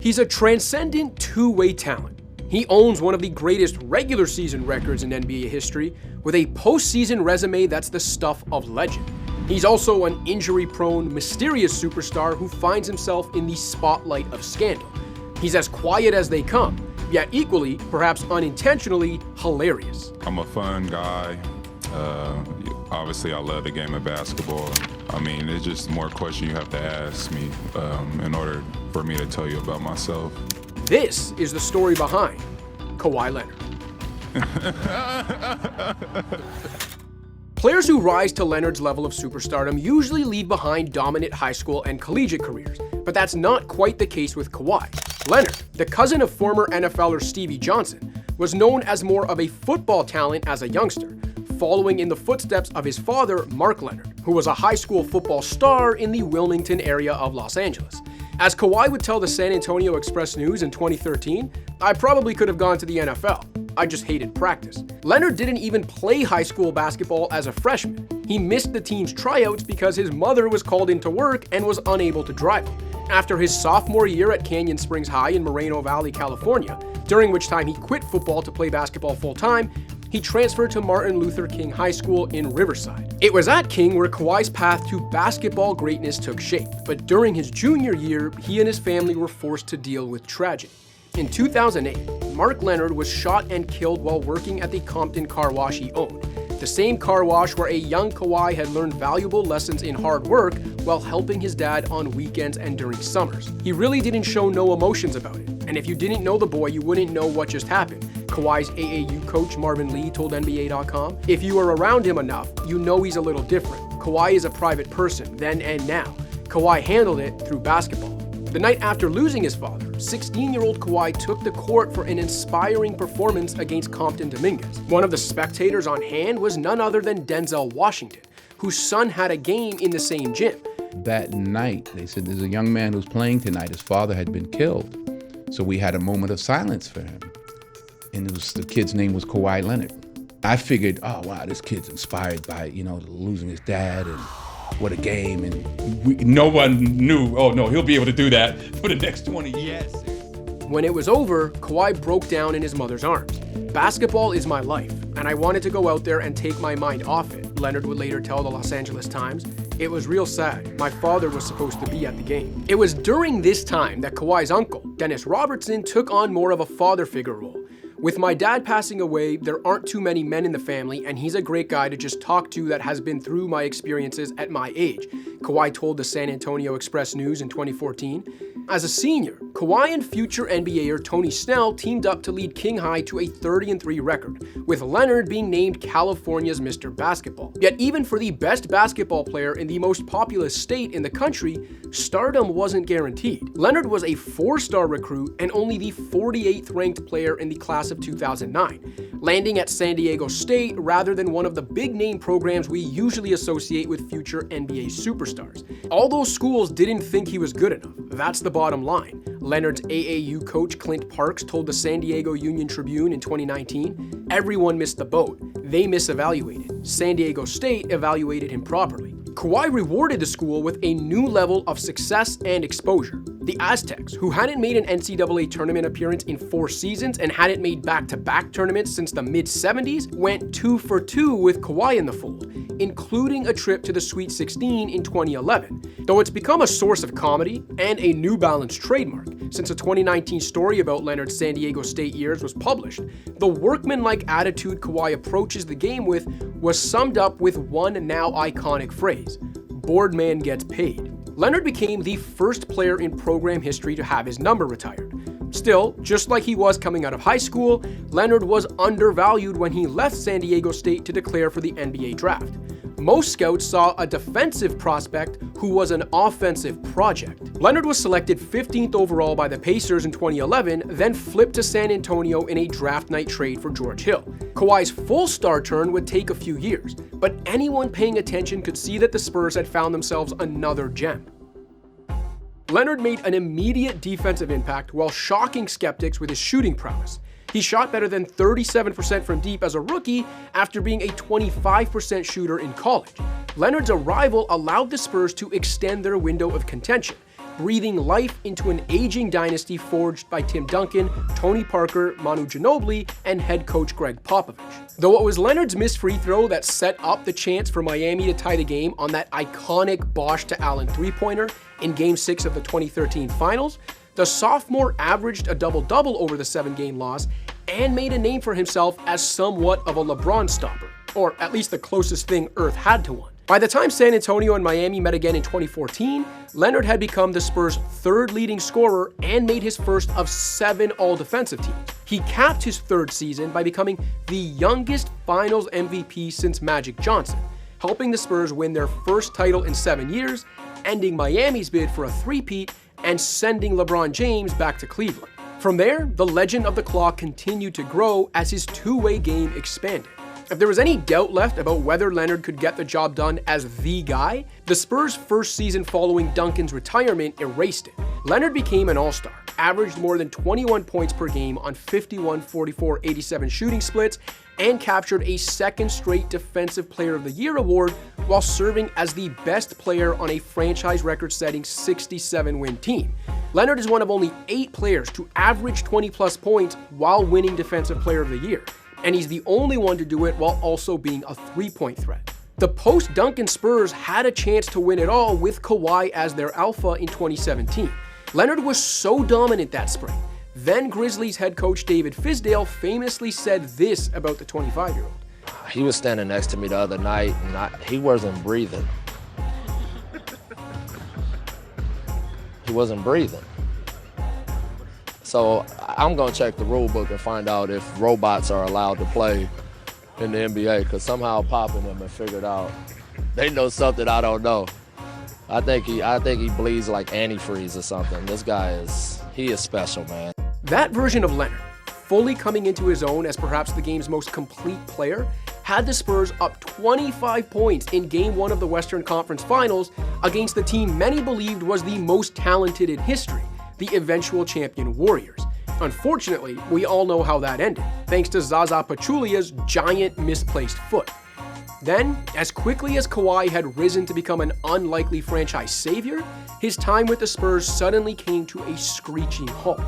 He's a transcendent two-way talent. He owns one of the greatest regular season records in NBA history, with a postseason resume that's the stuff of legend. He's also an injury-prone, mysterious superstar who finds himself in the spotlight of scandal. He's as quiet as they come, yet equally, perhaps unintentionally, hilarious. I'm a fun guy. Obviously, I love the game of basketball. I mean, it's just more questions you have to ask me in order for me to tell you about myself. This is the story behind Kawhi Leonard. Players who rise to Leonard's level of superstardom usually leave behind dominant high school and collegiate careers, but that's not quite the case with Kawhi. Leonard, the cousin of former NFLer Stevie Johnson, was known as more of a football talent as a youngster, following in the footsteps of his father, Mark Leonard, who was a high school football star in the Wilmington area of Los Angeles. As Kawhi would tell the San Antonio Express-News in 2013, "I probably could have gone to the NFL. I just hated practice." Leonard didn't even play high school basketball as a freshman. He missed the team's tryouts because his mother was called into work and was unable to drive him. After his sophomore year at Canyon Springs High in Moreno Valley, California, during which time he quit football to play basketball full-time, he transferred to Martin Luther King High School in Riverside. It was at King where Kawhi's path to basketball greatness took shape, but during his junior year, he and his family were forced to deal with tragedy. In 2008, Mark Leonard was shot and killed while working at the Compton car wash he owned, the same car wash where a young Kawhi had learned valuable lessons in hard work while helping his dad on weekends and during summers. He really didn't show no emotions about it, and if you didn't know the boy, you wouldn't know what just happened. Kawhi's AAU coach Marvin Lee told NBA.com, "If you are around him enough, you know he's a little different. Kawhi is a private person, then and now. Kawhi handled it through basketball." The night after losing his father, 16-year-old Kawhi took the court for an inspiring performance against Compton Dominguez. One of the spectators on hand was none other than Denzel Washington, whose son had a game in the same gym. That night, they said, "There's a young man who's playing tonight. His father had been killed." So we had a moment of silence for him. And the kid's name was Kawhi Leonard. I figured, oh wow, this kid's inspired by, losing his dad, and what a game. And no one knew, oh no, he'll be able to do that for the next 20 years. When it was over, Kawhi broke down in his mother's arms. "Basketball is my life, and I wanted to go out there and take my mind off it," Leonard would later tell the Los Angeles Times. "It was real sad. My father was supposed to be at the game." It was during this time that Kawhi's uncle, Dennis Robertson, took on more of a father figure role. "With my dad passing away, there aren't too many men in the family, and he's a great guy to just talk to that has been through my experiences at my age," Kawhi told the San Antonio Express-News in 2014. As a senior, Kawhi and future NBAer Tony Snell teamed up to lead King High to a 30-3 record, with Leonard being named California's Mr. Basketball. Yet even for the best basketball player in the most populous state in the country, stardom wasn't guaranteed. Leonard was a 4-star recruit and only the 48th ranked player in the class of 2009, landing at San Diego State rather than one of the big-name programs we usually associate with future NBA superstars. All those schools didn't think he was good enough. That's the bottom line. Leonard's AAU coach Clint Parks told the San Diego Union Tribune in 2019, "Everyone missed the boat. They misevaluated. San Diego State evaluated him properly." Kawhi rewarded the school with a new level of success and exposure. The Aztecs, who hadn't made an NCAA tournament appearance in 4 seasons and hadn't made back-to-back tournaments since the mid-70s, went 2 for 2 with Kawhi in the fold, including a trip to the Sweet 16 in 2011. Though it's become a source of comedy and a New Balance trademark since a 2019 story about Leonard's San Diego State years was published, the workmanlike attitude Kawhi approaches the game with was summed up with one now iconic phrase: "Board man gets paid." Leonard became the first player in program history to have his number retired. Still, just like he was coming out of high school, Leonard was undervalued when he left San Diego State to declare for the NBA draft. Most scouts saw a defensive prospect who was an offensive project. Leonard was selected 15th overall by the Pacers in 2011, then flipped to San Antonio in a draft night trade for George Hill. Kawhi's full star turn would take a few years, but anyone paying attention could see that the Spurs had found themselves another gem. Leonard made an immediate defensive impact while shocking skeptics with his shooting prowess. He shot better than 37% from deep as a rookie after being a 25% shooter in college. Leonard's arrival allowed the Spurs to extend their window of contention. breathing life into an aging dynasty forged by Tim Duncan, Tony Parker, Manu Ginobili, and head coach Greg Popovich. Though it was Leonard's missed free throw that set up the chance for Miami to tie the game on that iconic Bosh to Allen three-pointer in Game 6 of the 2013 Finals, the sophomore averaged a double-double over the 7-game loss and made a name for himself as somewhat of a LeBron stopper, or at least the closest thing Earth had to one. By the time San Antonio and Miami met again in 2014, Leonard had become the Spurs' third leading scorer and made his first of 7 all-defensive teams. He capped his third season by becoming the youngest Finals MVP since Magic Johnson, helping the Spurs win their first title in 7 years, ending Miami's bid for a three-peat, and sending LeBron James back to Cleveland. From there, the legend of the Claw continued to grow as his two-way game expanded. If there was any doubt left about whether Leonard could get the job done as the guy, the Spurs' first season following Duncan's retirement erased it. Leonard became an all-star, averaged more than 21 points per game on 51, 44, 87 shooting splits, and captured a second straight Defensive Player of the Year award while serving as the best player on a franchise record-setting 67-win team. Leonard is one of only 8 players to average 20-plus points while winning Defensive Player of the Year, and he's the only one to do it while also being a three-point threat. The post-Duncan Spurs had a chance to win it all with Kawhi as their alpha in 2017. Leonard was so dominant that spring. Then Grizzlies head coach David Fizdale famously said this about the 25-year-old. He was standing next to me the other night, and he wasn't breathing. He wasn't breathing. So I'm going to check the rule book and find out if robots are allowed to play in the NBA, because somehow Pop and them have figured out they know something I don't know. I think he bleeds like antifreeze or something. This guy he is special, man. That version of Leonard, fully coming into his own as perhaps the game's most complete player, had the Spurs up 25 points in Game 1 of the Western Conference Finals against the team many believed was the most talented in history, the eventual champion Warriors. Unfortunately, we all know how that ended, thanks to Zaza Pachulia's giant misplaced foot. Then, as quickly as Kawhi had risen to become an unlikely franchise savior, his time with the Spurs suddenly came to a screeching halt.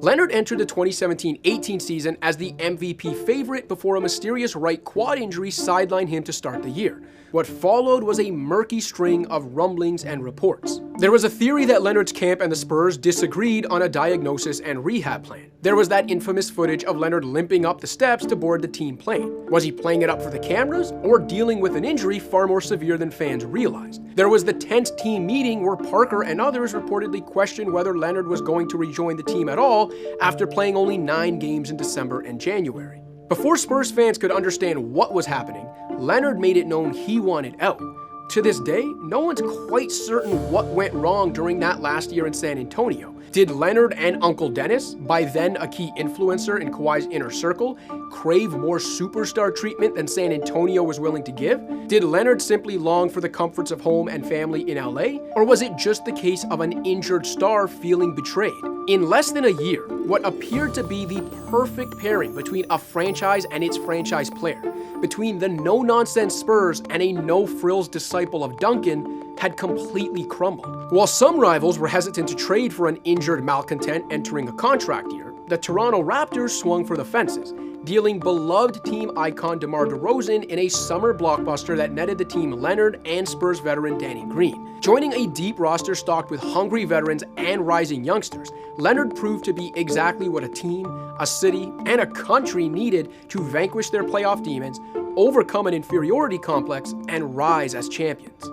Leonard entered the 2017-18 season as the MVP favorite before a mysterious right quad injury sidelined him to start the year. What followed was a murky string of rumblings and reports. There was a theory that Leonard's camp and the Spurs disagreed on a diagnosis and rehab plan. There was that infamous footage of Leonard limping up the steps to board the team plane. Was he playing it up for the cameras or dealing with an injury far more severe than fans realized? There was the tense team meeting where Parker and others reportedly questioned whether Leonard was going to rejoin the team at all after playing only 9 games in December and January. Before Spurs fans could understand what was happening, Leonard made it known he wanted out. To this day, no one's quite certain what went wrong during that last year in San Antonio. Did Leonard and Uncle Dennis, by then a key influencer in Kawhi's inner circle, crave more superstar treatment than San Antonio was willing to give? Did Leonard simply long for the comforts of home and family in LA? Or was it just the case of an injured star feeling betrayed? In less than a year, what appeared to be the perfect pairing between a franchise and its franchise player, between the no-nonsense Spurs and a no-frills disciple of Duncan, had completely crumbled. While some rivals were hesitant to trade for an injured malcontent entering a contract year, the Toronto Raptors swung for the fences, dealing beloved team icon DeMar DeRozan in a summer blockbuster that netted the team Leonard and Spurs veteran Danny Green. Joining a deep roster stocked with hungry veterans and rising youngsters, Leonard proved to be exactly what a team, a city, and a country needed to vanquish their playoff demons, overcome an inferiority complex, and rise as champions.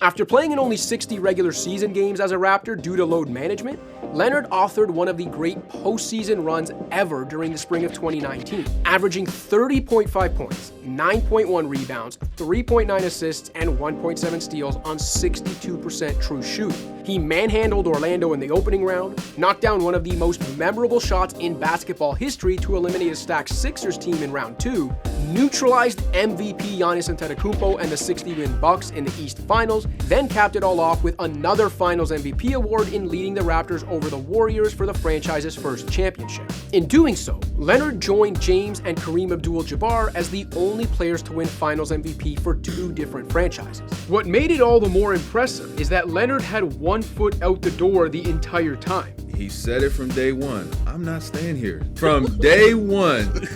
After playing in only 60 regular season games as a Raptor due to load management, Leonard authored one of the great postseason runs ever during the spring of 2019, averaging 30.5 points, 9.1 rebounds, 3.9 assists, and 1.7 steals on 62% true shooting. He manhandled Orlando in the opening round, knocked down one of the most memorable shots in basketball history to eliminate a stacked Sixers team in round 2, neutralized MVP Giannis Antetokounmpo and the 60-win Bucks in the East Finals, then capped it all off with another Finals MVP award in leading the Raptors over the Warriors for the franchise's first championship. In doing so, Leonard joined James and Kareem Abdul-Jabbar as the only players to win Finals MVP for two different franchises. What made it all the more impressive is that Leonard had one foot out the door the entire time. He said it from day one. I'm not staying here. From day one.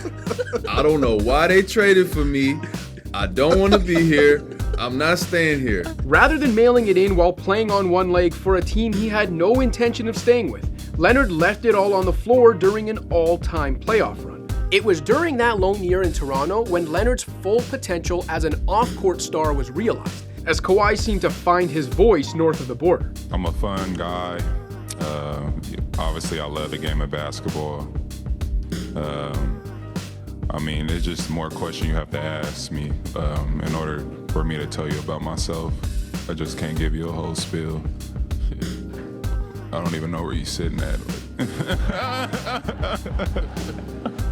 I don't know why they traded for me. I don't want to be here. I'm not staying here. Rather than mailing it in while playing on one leg for a team he had no intention of staying with, Leonard left it all on the floor during an all-time playoff run. It was during that lone year in Toronto when Leonard's full potential as an off-court star was realized, as Kawhi seemed to find his voice north of the border. I'm a fun guy. Obviously, I love the game of basketball. I mean, it's just more questions you have to ask me in order for me to tell you about myself. I just can't give you a whole spiel. I don't even know where you're sitting at.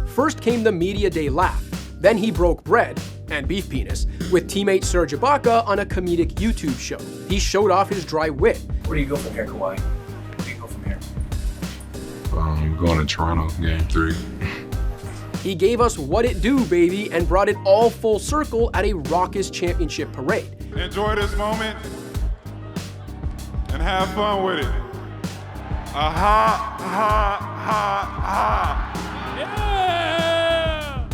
First came the media day laugh. Then he broke bread, and beef penis, with teammate Serge Ibaka on a comedic YouTube show. He showed off his dry wit. Where do you go from here, Kawhi? Where do you go from here? Going to Toronto, Game 3. He gave us what it do, baby, and brought it all full circle at a raucous championship parade. Enjoy this moment and have fun with it. Ha, ha, ha, ha. Yeah!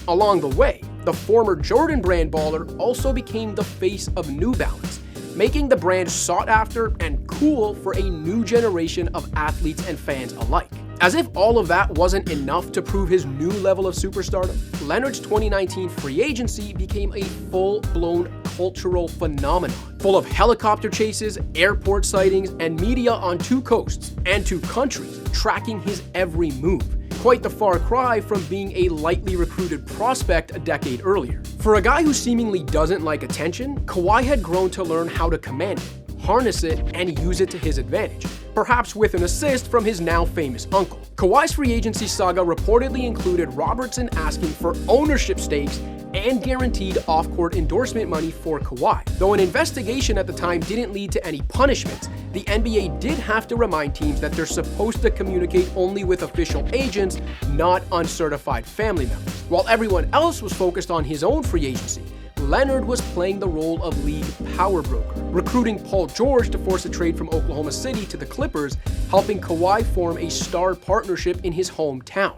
Along the way, the former Jordan brand baller also became the face of New Balance, making the brand sought after and cool for a new generation of athletes and fans alike. As if all of that wasn't enough to prove his new level of superstardom, Leonard's 2019 free agency became a full-blown cultural phenomenon, full of helicopter chases, airport sightings, and media on two coasts and two countries tracking his every move. Quite the far cry from being a lightly recruited prospect a decade earlier. For a guy who seemingly doesn't like attention, Kawhi had grown to learn how to command it, harness it, and use it to his advantage, perhaps with an assist from his now famous uncle. Kawhi's free agency saga reportedly included Robertson asking for ownership stakes and guaranteed off-court endorsement money for Kawhi. Though an investigation at the time didn't lead to any punishments, the NBA did have to remind teams that they're supposed to communicate only with official agents, not uncertified family members. While everyone else was focused on his own free agency, Leonard was playing the role of league power broker, recruiting Paul George to force a trade from Oklahoma City to the Clippers, helping Kawhi form a star partnership in his hometown.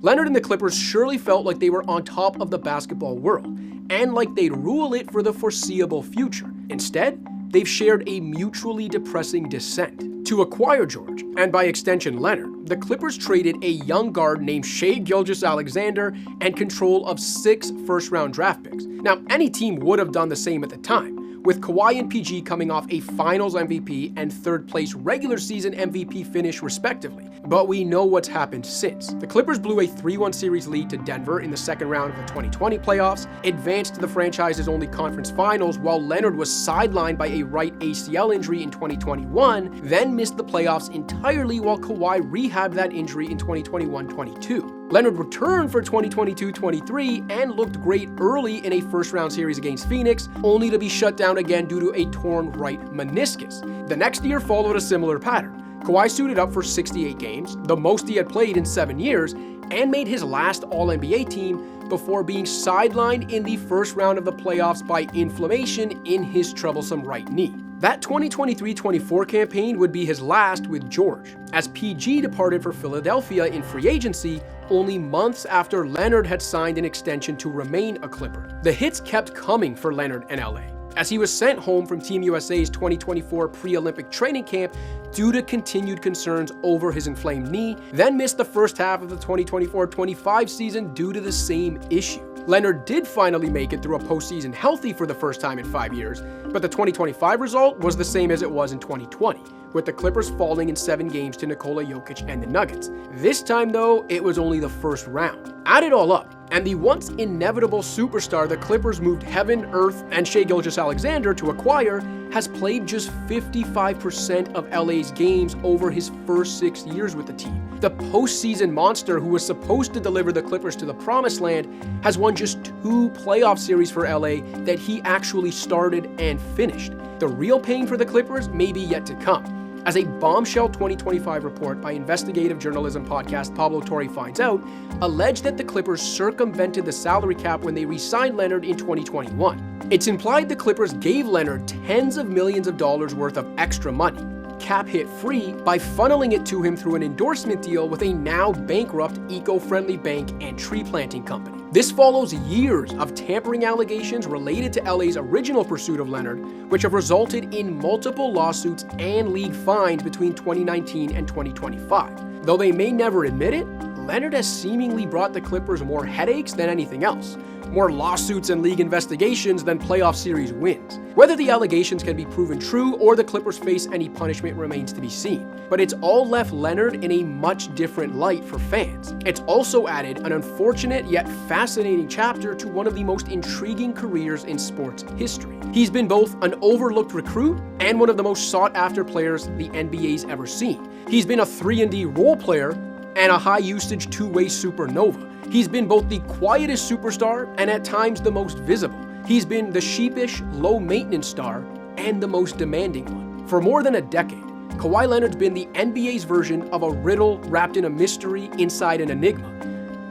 Leonard and the Clippers surely felt like they were on top of the basketball world, and like they'd rule it for the foreseeable future. Instead, they've shared a mutually depressing descent. To acquire George, and by extension Leonard, the Clippers traded a young guard named Shai Gilgeous-Alexander and control of 6 first-round draft picks. Now, any team would have done the same at the time, with Kawhi and PG coming off a Finals MVP and third-place regular season MVP finish respectively. But we know what's happened since. The Clippers blew a 3-1 series lead to Denver in the second round of the 2020 playoffs, advanced to the franchise's only conference finals while Leonard was sidelined by a right ACL injury in 2021, then missed the playoffs entirely while Kawhi rehabbed that injury in 2021-22. Leonard returned for 2022-23 and looked great early in a first-round series against Phoenix, only to be shut down again due to a torn right meniscus. The next year followed a similar pattern. Kawhi suited up for 68 games, the most he had played in 7 years, and made his last All-NBA team before being sidelined in the first round of the playoffs by inflammation in his troublesome right knee. That 2023-24 campaign would be his last with George, as PG departed for Philadelphia in free agency only months after Leonard had signed an extension to remain a Clipper. The hits kept coming for Leonard and LA, as he was sent home from Team USA's 2024 pre-Olympic training camp due to continued concerns over his inflamed knee, then missed the first half of the 2024-25 season due to the same issue. Leonard did finally make it through a postseason healthy for the first time in 5 years, but the 2025 result was the same as it was in 2020, with the Clippers falling in 7 games to Nikola Jokic and the Nuggets. This time though, it was only the first round. Add it all up, And the once inevitable superstar the Clippers moved heaven, earth, and Shai Gilgeous-Alexander to acquire has played just 55% of LA's games over his first 6 years with the team. The postseason monster who was supposed to deliver the Clippers to the promised land has won just 2 playoff series for LA that he actually started and finished. The real pain for the Clippers may be yet to come. As a bombshell 2025 report by investigative journalism podcast Pablo Torre finds out, alleged that the Clippers circumvented the salary cap when they re-signed Leonard in 2021. It's implied the Clippers gave Leonard tens of millions of dollars worth of extra money, cap hit free, by funneling it to him through an endorsement deal with a now bankrupt eco-friendly bank and tree planting company. This follows years of tampering allegations related to LA's original pursuit of Leonard, which have resulted in multiple lawsuits and league fines between 2019 and 2025. Though they may never admit it, Leonard has seemingly brought the Clippers more headaches than anything else, more lawsuits and league investigations than playoff series wins. Whether the allegations can be proven true or the Clippers face any punishment remains to be seen, but it's all left Leonard in a much different light for fans. It's also added an unfortunate yet fascinating chapter to one of the most intriguing careers in sports history. He's been both an overlooked recruit and one of the most sought-after players the NBA's ever seen. He's been a 3-and-D role player and a high-usage two-way supernova. He's been both the quietest superstar and at times the most visible. He's been the sheepish, low-maintenance star and the most demanding one. For more than a decade, Kawhi Leonard's been the NBA's version of a riddle wrapped in a mystery inside an enigma.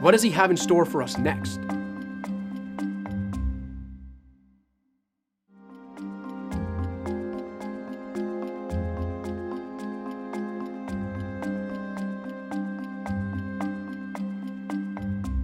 What does he have in store for us next?